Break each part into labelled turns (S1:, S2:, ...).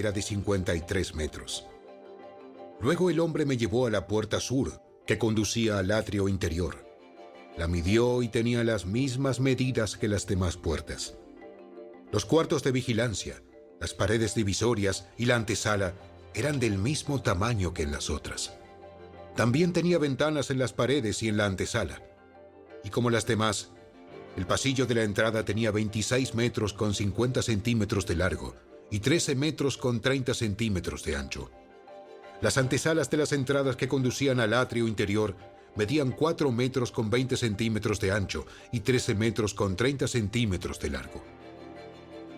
S1: era de 53 metros. Luego el hombre me llevó a la puerta sur, que conducía al atrio interior. La midió y tenía las mismas medidas que las demás puertas. Los cuartos de vigilancia, las paredes divisorias y la antesala eran del mismo tamaño que en las otras. También tenía ventanas en las paredes y en la antesala. Y como las demás, el pasillo de la entrada tenía 26 metros con 50 centímetros de largo y 13 metros con 30 centímetros de ancho. Las antesalas de las entradas que conducían al atrio interior medían 4 metros con 20 centímetros de ancho y 13 metros con 30 centímetros de largo.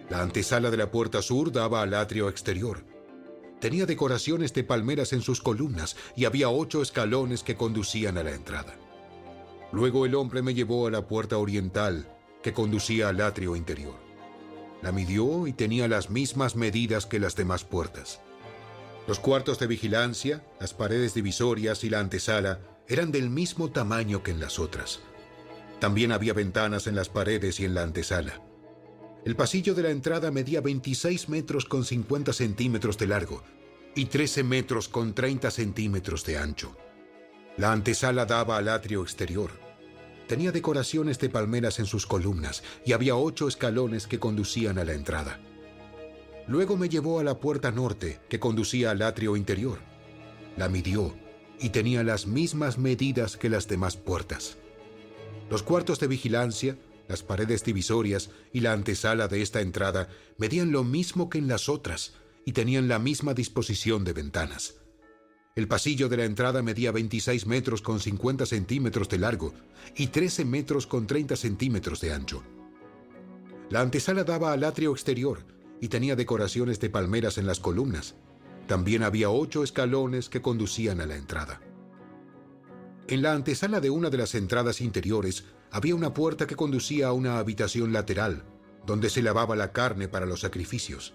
S1: La antesala de la puerta sur daba al atrio exterior. Tenía decoraciones de palmeras en sus columnas y había 8 escalones que conducían a la entrada. Luego el hombre me llevó a la puerta oriental que conducía al atrio interior. La midió y tenía las mismas medidas que las demás puertas. Los cuartos de vigilancia, las paredes divisorias y la antesala eran del mismo tamaño que en las otras. También había ventanas en las paredes y en la antesala. El pasillo de la entrada medía 26 metros con 50 centímetros de largo y 13 metros con 30 centímetros de ancho. La antesala daba al atrio exterior. Tenía decoraciones de palmeras en sus columnas y había 8 escalones que conducían a la entrada. Luego me llevó a la puerta norte que conducía al atrio interior. La midió y tenía las mismas medidas que las demás puertas. Los cuartos de vigilancia, las paredes divisorias y la antesala de esta entrada medían lo mismo que en las otras y tenían la misma disposición de ventanas. El pasillo de la entrada medía 26 metros con 50 centímetros de largo y 13 metros con 30 centímetros de ancho. La antesala daba al atrio exterior y tenía decoraciones de palmeras en las columnas. También había 8 escalones que conducían a la entrada. En la antesala de una de las entradas interiores había una puerta que conducía a una habitación lateral, donde se lavaba la carne para los sacrificios.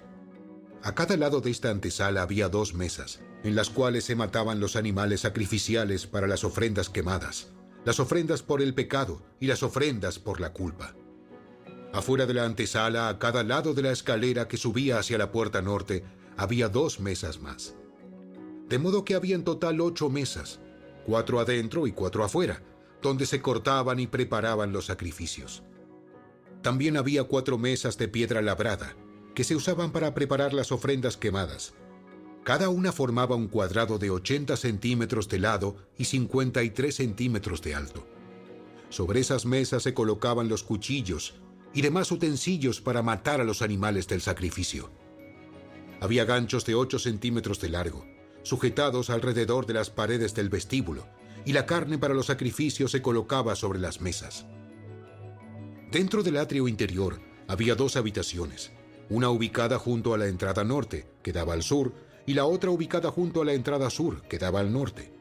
S1: A cada lado de esta antesala había 2 mesas, en las cuales se mataban los animales sacrificiales para las ofrendas quemadas, las ofrendas por el pecado y las ofrendas por la culpa. Afuera de la antesala, a cada lado de la escalera que subía hacia la puerta norte, había 2 mesas más. De modo que había en total 8 mesas, 4 adentro y 4 afuera, donde se cortaban y preparaban los sacrificios. También había 4 mesas de piedra labrada, que se usaban para preparar las ofrendas quemadas. Cada una formaba un cuadrado de 80 centímetros de lado y 53 centímetros de alto. Sobre esas mesas se colocaban los cuchillos y demás utensilios para matar a los animales del sacrificio. Había ganchos de 8 centímetros de largo, sujetados alrededor de las paredes del vestíbulo, y la carne para los sacrificios se colocaba sobre las mesas. Dentro del atrio interior había 2 habitaciones, una ubicada junto a la entrada norte, que daba al sur, y la otra ubicada junto a la entrada sur, que daba al norte.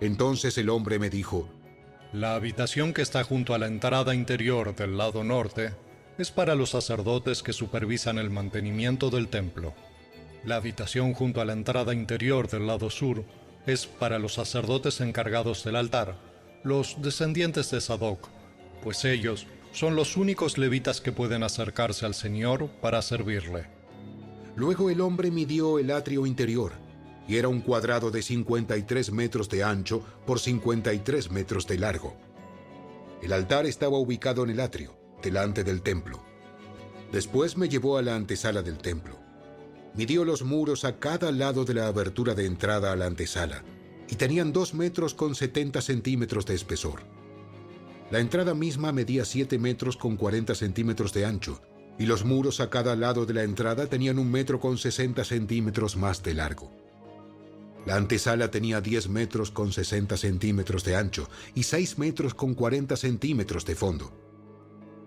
S1: Entonces el hombre me dijo:
S2: La habitación que está junto a la entrada interior del lado norte es para los sacerdotes que supervisan el mantenimiento del templo. La habitación junto a la entrada interior del lado sur es para los sacerdotes encargados del altar, los descendientes de Sadoc, pues ellos son los únicos levitas que pueden acercarse al Señor para servirle.
S1: Luego el hombre midió el atrio interior, y era un cuadrado de 53 metros de ancho por 53 metros de largo. El altar estaba ubicado en el atrio, delante del templo. Después me llevó a la antesala del templo. Midió los muros a cada lado de la abertura de entrada a la antesala, y tenían 2 metros con 70 centímetros de espesor. La entrada misma medía 7 metros con 40 centímetros de ancho, y los muros a cada lado de la entrada tenían 1 metro con 60 centímetros más de largo. La antesala tenía 10 metros con 60 centímetros de ancho y 6 metros con 40 centímetros de fondo.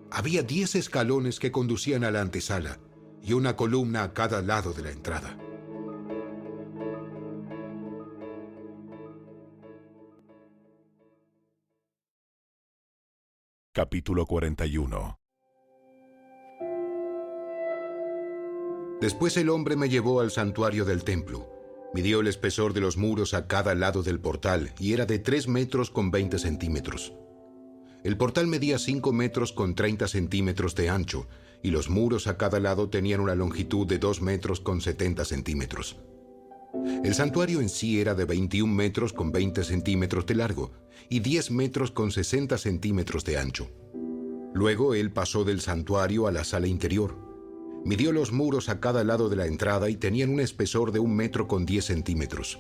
S1: Había 10 escalones que conducían a la antesala y una columna a cada lado de la entrada.
S3: Capítulo 41.
S1: Después el hombre me llevó al santuario del templo. Midió el espesor de los muros a cada lado del portal y era de 3 metros con 20 centímetros. El portal medía 5 metros con 30 centímetros de ancho y los muros a cada lado tenían una longitud de 2 metros con 70 centímetros. El santuario en sí era de 21 metros con 20 centímetros de largo y 10 metros con 60 centímetros de ancho. Luego él pasó del santuario a la sala interior. Midió los muros a cada lado de la entrada y tenían un espesor de 1 metro con 10 centímetros.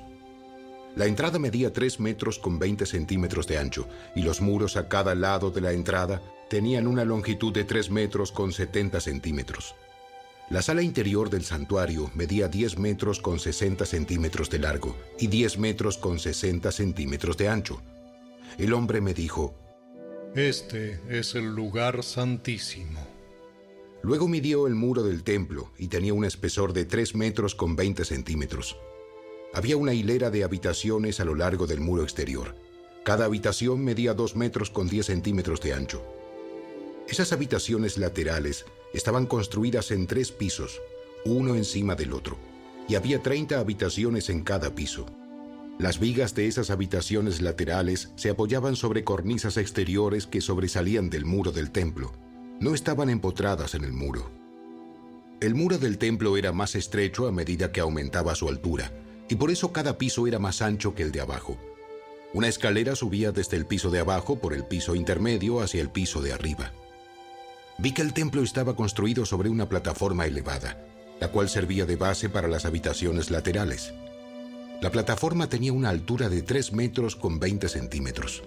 S1: La entrada medía 3 metros con 20 centímetros de ancho y los muros a cada lado de la entrada tenían una longitud de 3 metros con 70 centímetros. La sala interior del santuario medía 10 metros con 60 centímetros de largo y 10 metros con 60 centímetros de ancho. El hombre me dijo:
S2: Este es el lugar santísimo.
S1: Luego midió el muro del templo y tenía un espesor de 3 metros con 20 centímetros. Había una hilera de habitaciones a lo largo del muro exterior. Cada habitación medía 2 metros con 10 centímetros de ancho. Esas habitaciones laterales estaban construidas en 3 pisos, uno encima del otro, y había 30 habitaciones en cada piso. Las vigas de esas habitaciones laterales se apoyaban sobre cornisas exteriores que sobresalían del muro del templo. No estaban empotradas en el muro. El muro del templo era más estrecho a medida que aumentaba su altura, y por eso cada piso era más ancho que el de abajo. Una escalera subía desde el piso de abajo por el piso intermedio hacia el piso de arriba. Vi que el templo estaba construido sobre una plataforma elevada, la cual servía de base para las habitaciones laterales. La plataforma tenía una altura de 3 metros con 20 centímetros.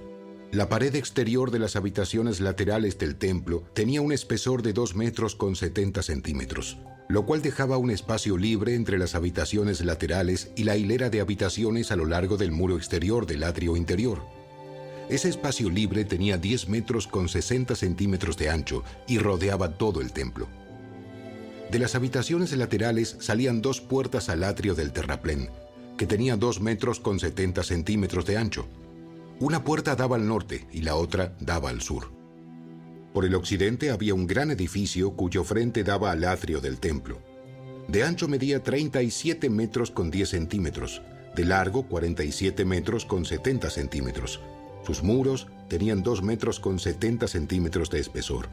S1: La pared exterior de las habitaciones laterales del templo tenía un espesor de 2 metros con 70 centímetros, lo cual dejaba un espacio libre entre las habitaciones laterales y la hilera de habitaciones a lo largo del muro exterior del atrio interior. Ese espacio libre tenía 10 metros con 60 centímetros de ancho y rodeaba todo el templo. De las habitaciones laterales salían 2 puertas al atrio del terraplén, que tenía 2 metros con 70 centímetros de ancho. Una puerta daba al norte y la otra daba al sur. Por el occidente había un gran edificio cuyo frente daba al atrio del templo. De ancho medía 37 metros con 10 centímetros, de largo 47 metros con 70 centímetros. Sus muros tenían 2 metros con 70 centímetros de espesor.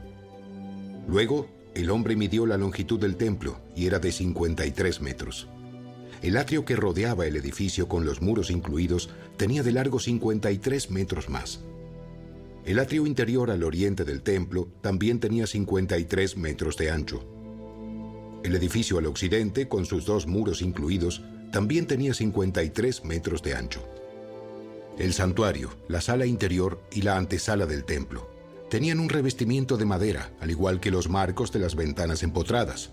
S1: Luego, el hombre midió la longitud del templo y era de 53 metros. El atrio que rodeaba el edificio con los muros incluidos tenía de largo 53 metros más. El atrio interior al oriente del templo también tenía 53 metros de ancho. El edificio al occidente, con sus 2 muros incluidos, también tenía 53 metros de ancho. El santuario, la sala interior y la antesala del templo tenían un revestimiento de madera, al igual que los marcos de las ventanas empotradas.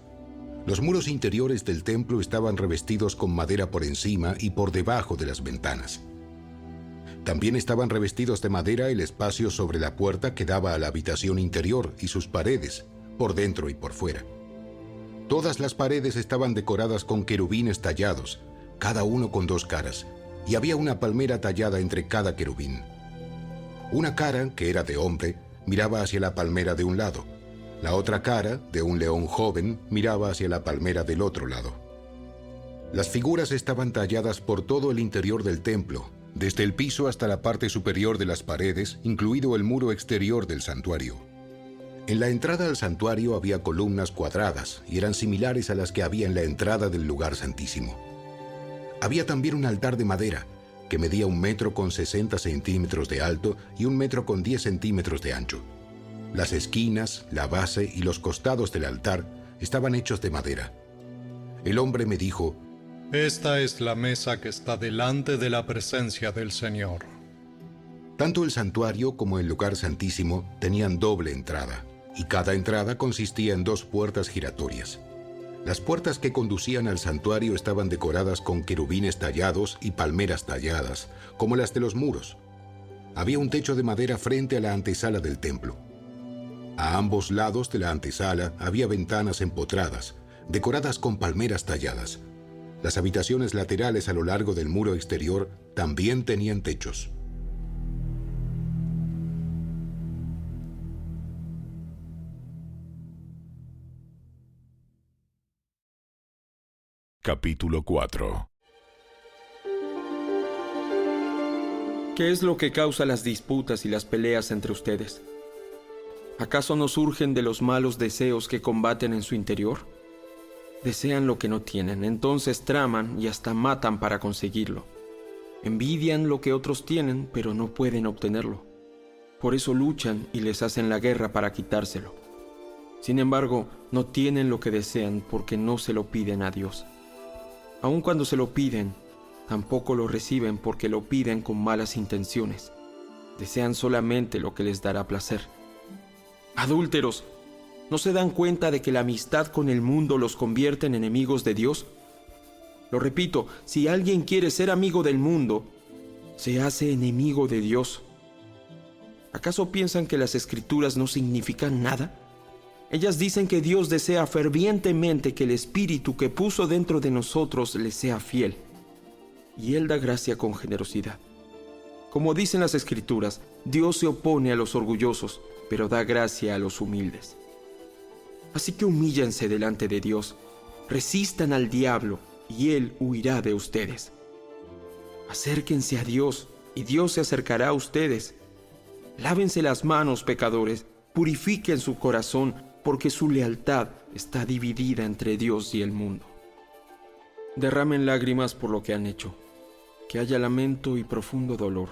S1: Los muros interiores del templo estaban revestidos con madera por encima y por debajo de las ventanas. También estaban revestidos de madera el espacio sobre la puerta que daba a la habitación interior y sus paredes, por dentro y por fuera. Todas las paredes estaban decoradas con querubines tallados, cada uno con 2 caras, y había una palmera tallada entre cada querubín. Una cara, que era de hombre, miraba hacia la palmera de un lado. La otra cara, de un león joven, miraba hacia la palmera del otro lado. Las figuras estaban talladas por todo el interior del templo, desde el piso hasta la parte superior de las paredes, incluido el muro exterior del santuario. En la entrada al santuario había columnas cuadradas y eran similares a las que había en la entrada del lugar santísimo. Había también un altar de madera, que medía 1 metro con 60 centímetros de alto y 1 metro con 10 centímetros de ancho. Las esquinas, la base y los costados del altar estaban hechos de madera. El hombre me dijo:
S2: Esta es la mesa que está delante de la presencia del Señor.
S1: Tanto el santuario como el lugar santísimo tenían doble entrada, y cada entrada consistía en 2 puertas giratorias. Las puertas que conducían al santuario estaban decoradas con querubines tallados y palmeras talladas, como las de los muros. Había un techo de madera frente a la antesala del templo. A ambos lados de la antesala había ventanas empotradas, decoradas con palmeras talladas. Las habitaciones laterales a lo largo del muro exterior también tenían techos.
S3: Capítulo 4.
S4: ¿Qué es lo que causa las disputas y las peleas entre ustedes? ¿Acaso no surgen de los malos deseos que combaten en su interior? Desean lo que no tienen, entonces traman y hasta matan para conseguirlo. Envidian lo que otros tienen, pero no pueden obtenerlo. Por eso luchan y les hacen la guerra para quitárselo. Sin embargo, no tienen lo que desean porque no se lo piden a Dios. Aun cuando se lo piden, tampoco lo reciben porque lo piden con malas intenciones. Desean solamente lo que les dará placer. Adúlteros, ¿no se dan cuenta de que la amistad con el mundo los convierte en enemigos de Dios? Lo repito, si alguien quiere ser amigo del mundo, se hace enemigo de Dios. ¿Acaso piensan que las Escrituras no significan nada? Ellas dicen que Dios desea fervientemente que el Espíritu que puso dentro de nosotros le sea fiel. Y Él da gracia con generosidad. Como dicen las Escrituras, Dios se opone a los orgullosos, pero da gracia a los humildes. Así que humíllense delante de Dios, resistan al diablo, y Él huirá de ustedes. Acérquense a Dios, y Dios se acercará a ustedes. Lávense las manos, pecadores, purifiquen su corazón, porque su lealtad está dividida entre Dios y el mundo. Derramen lágrimas por lo que han hecho, que haya lamento y profundo dolor,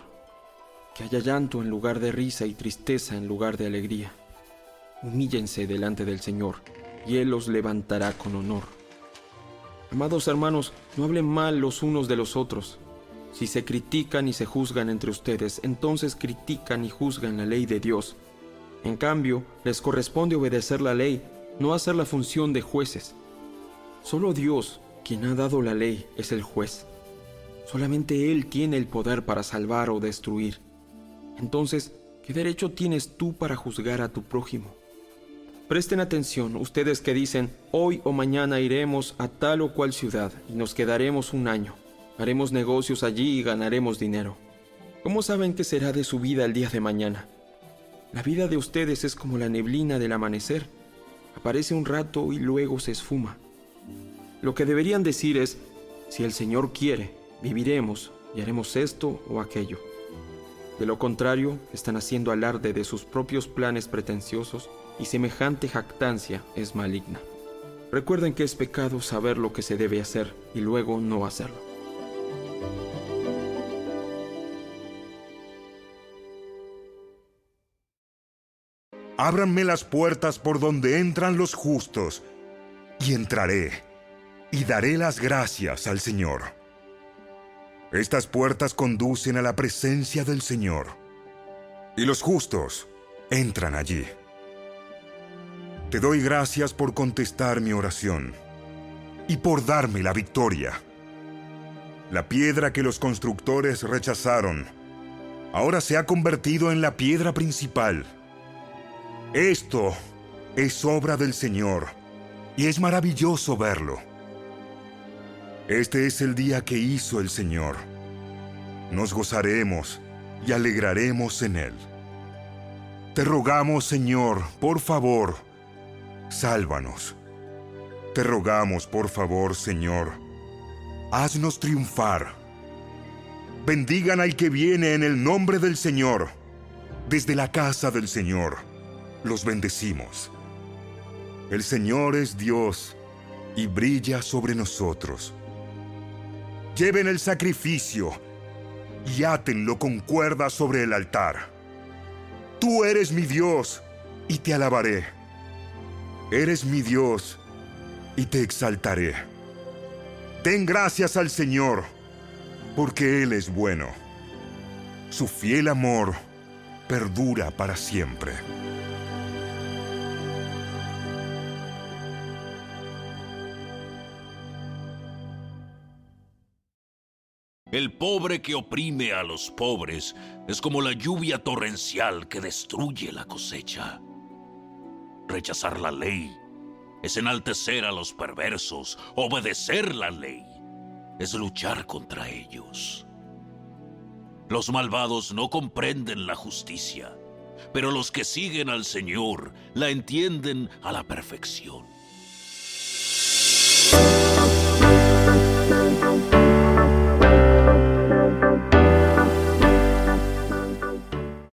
S4: que haya llanto en lugar de risa y tristeza en lugar de alegría. Humíllense delante del Señor, y Él los levantará con honor. Amados hermanos, no hablen mal los unos de los otros. Si se critican y se juzgan entre ustedes, entonces critican y juzgan la ley de Dios. En cambio, les corresponde obedecer la ley, no hacer la función de jueces. Solo Dios, quien ha dado la ley, es el juez. Solamente Él tiene el poder para salvar o destruir. Entonces, ¿qué derecho tienes tú para juzgar a tu prójimo? Presten atención, ustedes que dicen, hoy o mañana iremos a tal o cual ciudad y nos quedaremos un año. Haremos negocios allí y ganaremos dinero. ¿Cómo saben qué será de su vida el día de mañana? La vida de ustedes es como la neblina del amanecer. Aparece un rato y luego se esfuma. Lo que deberían decir es, si el Señor quiere, viviremos y haremos esto o aquello. De lo contrario, están haciendo alarde de sus propios planes pretenciosos y semejante jactancia es maligna. Recuerden que es pecado saber lo que se debe hacer y luego no hacerlo.
S3: Ábranme las puertas por donde entran los justos, y entraré, y daré las gracias al Señor. Estas puertas conducen a la presencia del Señor, y los justos entran allí. Te doy gracias por contestar mi oración, y por darme la victoria. La piedra que los constructores rechazaron, ahora se ha convertido en la piedra principal. Esto es obra del Señor, y es maravilloso verlo. Este es el día que hizo el Señor. Nos gozaremos y alegraremos en él. Te rogamos, Señor, por favor, sálvanos. Te rogamos, por favor, Señor, haznos triunfar. Bendigan al que viene en el nombre del Señor. Desde la casa del Señor los bendecimos. El Señor es Dios y brilla sobre nosotros. Lleven el sacrificio y átenlo con cuerdas sobre el altar. Tú eres mi Dios y te alabaré. Eres mi Dios y te exaltaré. Den gracias al Señor, porque Él es bueno. Su fiel amor perdura para siempre.
S5: El pobre que oprime a los pobres es como la lluvia torrencial que destruye la cosecha. Rechazar la ley es enaltecer a los perversos. Obedecer la ley es luchar contra ellos. Los malvados no comprenden la justicia, pero los que siguen al Señor la entienden a la perfección.